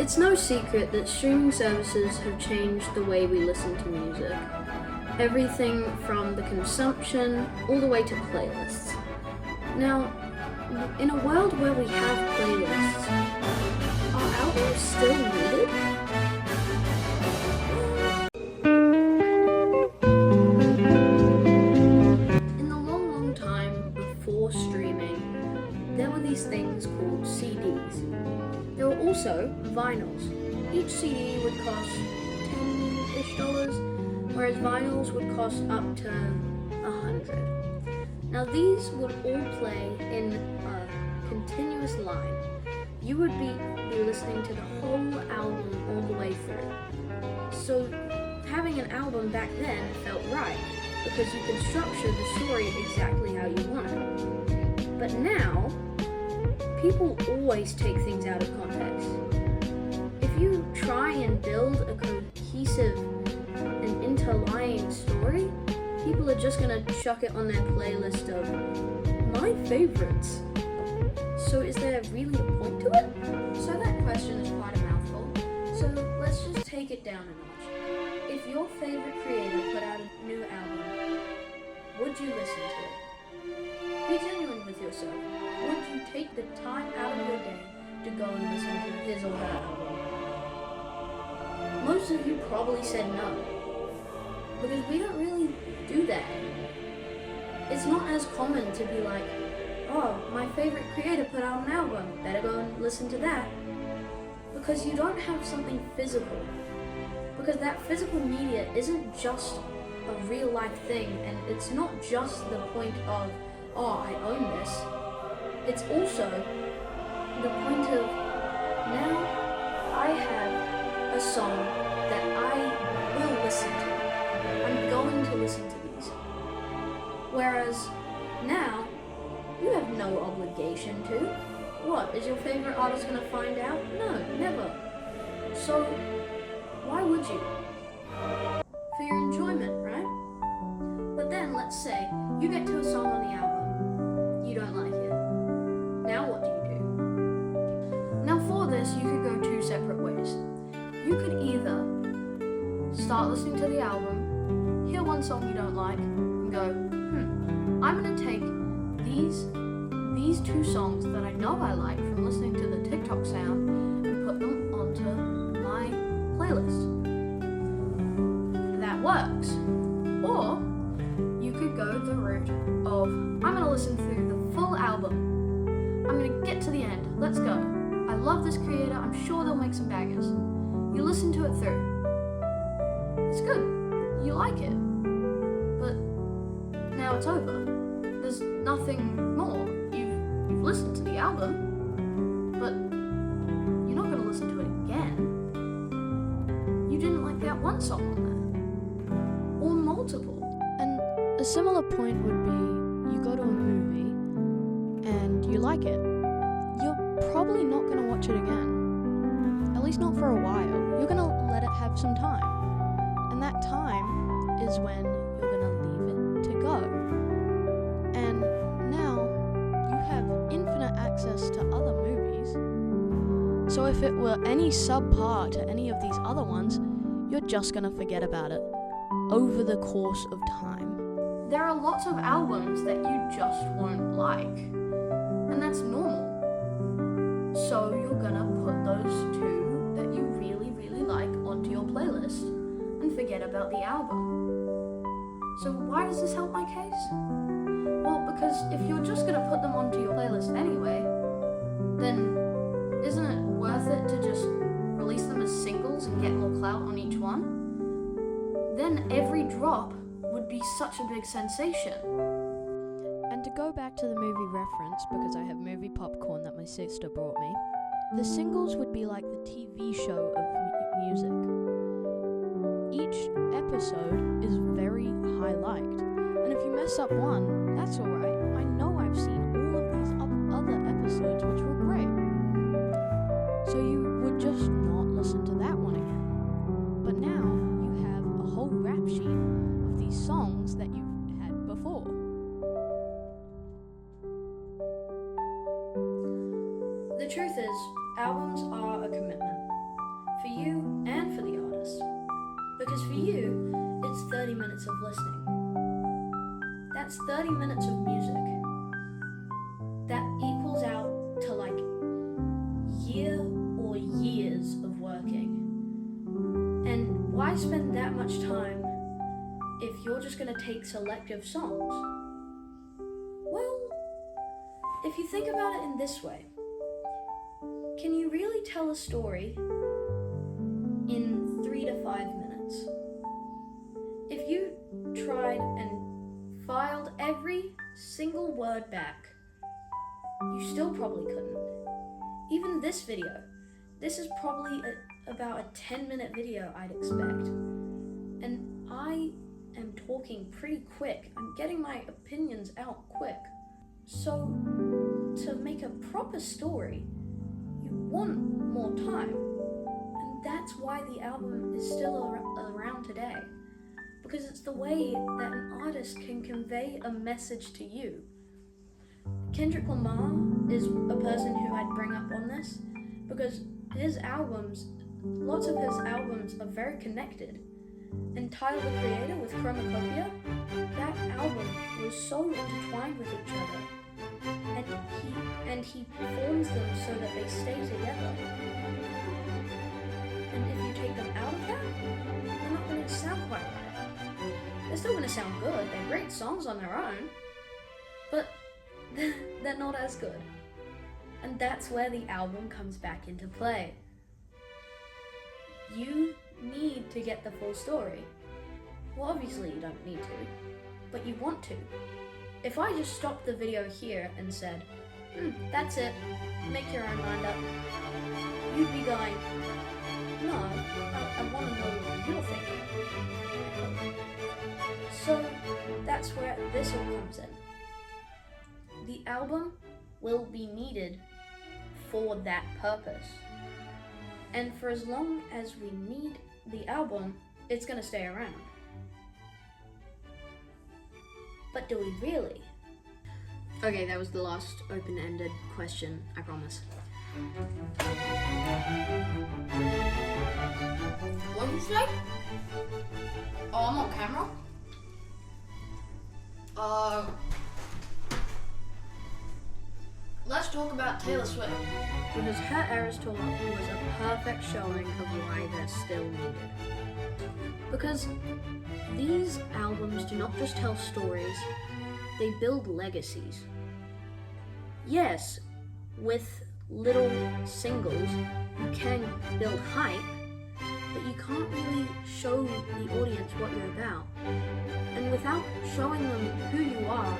It's no secret that streaming services have changed the way we listen to music. Everything from the consumption all the way to playlists. Now, in a world where we have playlists, are albums still needed? In the long time before streaming, there were these things called CDs. There were also vinyls. Each CD would cost $10-ish, whereas vinyls would cost up to $100. Now these would all play in a continuous line. You would be listening to the whole album all the way through. So having an album back then felt right, because you could structure the story exactly how you wanted. But now, people always take things out of context. If you try and build a cohesive and interlying story, people are just gonna chuck it on their playlist of my favorites. So is there really a point to it? So that question is quite a mouthful. So let's just take it down a notch. If your favorite creator put out a new album, would you listen to it? Be genuine with yourself. Would you take the time out of your day to go and listen to his or her album? Most of you probably said no, because we don't really do that. It's not as common to be like, oh, my favorite creator put out an album, better go and listen to that. Because you don't have something physical. Because that physical media isn't just a real life thing, and it's not just the point of, oh, I own this. It's also the point of, now I have a song that I will listen to. I'm going to listen to these. Whereas now, you have no obligation to. What, is your favorite artist going to find out? No, never. So, why would you? For your enjoyment, right? But then, let's say, you get to a song on the album, you don't like it. Now what do you do? Now for this, you could go two separate ways. You could either start listening to the album, hear one song you don't like, and go, I'm going to take these two songs that I know I like from listening to the TikTok sound and put them onto my playlist. That works. Or you could go the route of, I'm going to listen through the full album. I'm going to get to the end. Let's go. I love this creator. I'm sure they'll make some bangers. You listen to it through. It's good. You like it. But now it's over. There's nothing more. You've listened to the album, but you're not going to listen to it again. You didn't like that one song on there. Or multiple. And a similar point would be, you go to a movie and you like it. You're probably not going to watch it again. At least not for a while. You're going to let it have some time. And that time is when you're going to leave it to go. And now you have infinite access to other movies. So if it were any subpar to any of these other ones, you're just going to forget about it over the course of time. There are lots of albums that you just won't like. And that's normal. So you're going to put those two that you really, really like onto your playlist and forget about the album. So why does this help my case? Well, because if you're just going to put them onto your playlist anyway, then isn't it worth it to just release them as singles and get more clout on each one? Then every drop would be such a big sensation. And to go back to the movie reference, because I have movie popcorn that my sister brought me, the singles would be like the TV show of music. Each episode is very high-liked, and if you mess up one, that's alright. I know I've seen all of these other episodes which were great. So you would just not listen to that one again. But now, you have a whole rap sheet of these songs that you've had before. The truth is, albums are a commitment. you, it's 30 minutes of listening. That's 30 minutes of music. That equals out to like year or years of working. And why spend that much time if you're just going to take selective songs? Well, if you think about it in this way, can you really tell a story in 3 to 5 minutes? If you tried and filed every single word back, you still probably couldn't. Even this video, this is probably about a 10-minute video, I'd expect. And I am talking pretty quick. I'm getting my opinions out quick. So, to make a proper story, you want more time. And that's why the album is still around today. Because it's the way that an artist can convey a message to you. Kendrick Lamar is a person who I'd bring up on this because his albums, lots of his albums are very connected. And Tyler the Creator with Chromacopia, that album was so intertwined with each other. And he performs them so that they stay together. And if you take them out of that, they're not going to sound quite right. They're still going to sound good, they're great songs on their own, but they're not as good. And that's where the album comes back into play. You need to get the full story. Well, obviously you don't need to, but you want to. If I just stopped the video here and said, that's it, make your own mind up, you'd be going, no, I want to know what you're thinking. So that's where this all comes in. The album will be needed for that purpose. And for as long as we need the album, it's going to stay around. But do we really? Okay, that was the last open-ended question, I promise. What did you say? Oh, I'm on camera? Let's talk about Taylor Swift. Because her Eras Tour was a perfect showing of why they're still needed. Because these albums do not just tell stories, they build legacies. Yes, with little singles, you can build hype, but you can't really show the audience what you're about. And without showing them who you are,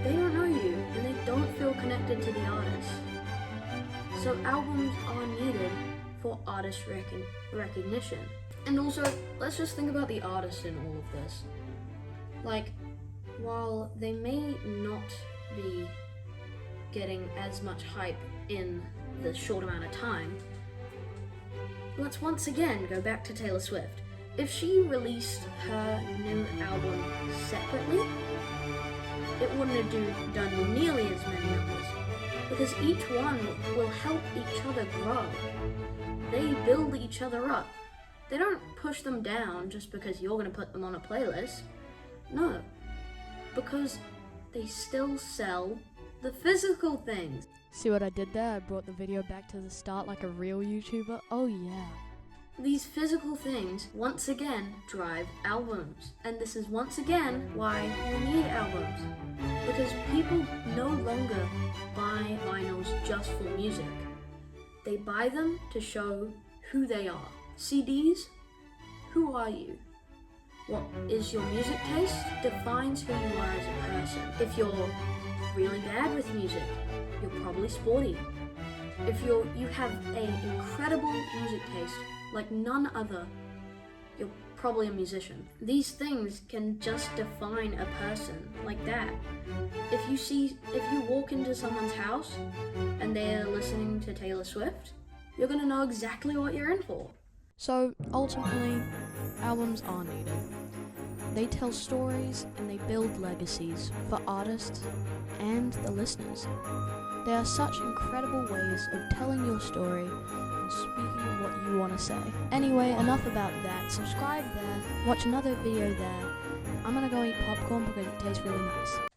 they don't know you and they don't feel connected to the artist. So albums are needed for artist recognition. And also, let's just think about the artist in all of this. Like, while they may not be getting as much hype in the short amount of time, let's once again go back to Taylor Swift. If she released her new album separately, it wouldn't have done nearly as many numbers, because each one will help each other grow. They build each other up. They don't push them down just because you're going to put them on a playlist. No, because they still sell the physical things. See what I did there? I brought the video back to the start like a real YouTuber. Oh yeah. These physical things, once again, drive albums. And this is once again why we need albums. Because people no longer buy vinyls just for music. They buy them to show who they are. CDs? Who are you? What is your music taste defines who you are as a person. If you're really bad with music, you're probably sporty. If you have an incredible music taste like none other, you're probably a musician. These things can just define a person like that. If you walk into someone's house and they're listening to Taylor Swift, you're gonna know exactly what you're in for. So ultimately, albums are needed. They tell stories and they build legacies for artists and the listeners. They are such incredible ways of telling your story and speaking what you you want to say. Anyway, enough about that. Subscribe there, watch another video there. I'm gonna go eat popcorn because it tastes really nice.